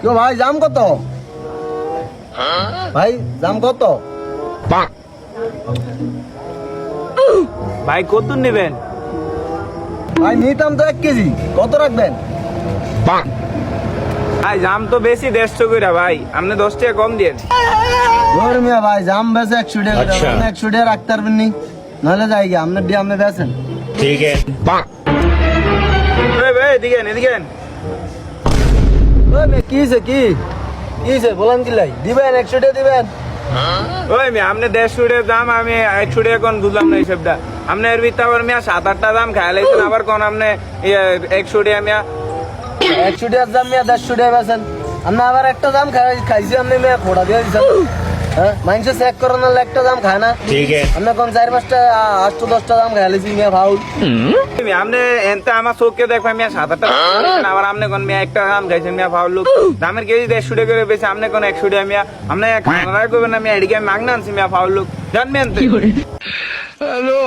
কেউ ভাই জাম কত? ভাই জাম কত? ভাই কত নেবেন? ভাই নিতাম তো 1 কেজি, কত রাখবেন? ভাই জাম তো বেশি 150 করে ভাই, আপনি 10 টাকা কম দিন। ধর মিয়া ভাই জাম বেচে 100 টাকা করে, আচ্ছা। আপনি 100 টাকা রাখতে পারবেন নি? নাহলে যাই গিয়ে আপনি দিয়ে আপনি বেচেন। ठीक है। ভাই ভাই এদিকে এদিকে ওই মে কি হইছে কি হইছে বলেন কি লাই দিবেন 100 টাকা দিবেন? ওই মিয়া আপনি 150 টাকা দাম, আমি 100 টাকা কোন বুঝলাম না এইসবটা। আপনি এর ভিতরে আবার মিয়া 7-8টা দাম খাই লাইছেন, আবার কোন আপনি 100 টাকা মিয়া। 100 টাকার দাম মিয়া 150 টাকা বেচেন। আপনি আবার একটা দাম খাইছি আপনি মিয়া ফোড়া দিয়ে দিছেন। হ্যাঁ মানুষে চেক করার নাহলে একটা দাম খায় না। ठीक है। আপনি কোন 4-5টা 8-10টা দাম খাই লাইছি মিয়া ফাউল। আপনি এনতে আমার চোখকে দেখবেন মিয়া 7-8টা আবার আপনি কোন মিয়া একটা দাম খাইছেন মিয়া ফাউল লোক। দামের কেজি 150 টাকা করে বেশি, আপনি কোন 100 টাকা মিয়া। আপনি খানা করবেন না মিয়া, এদিকে আমি মাগনা আনছি মিয়া ফাউল লোক জানবেন। হ্যালো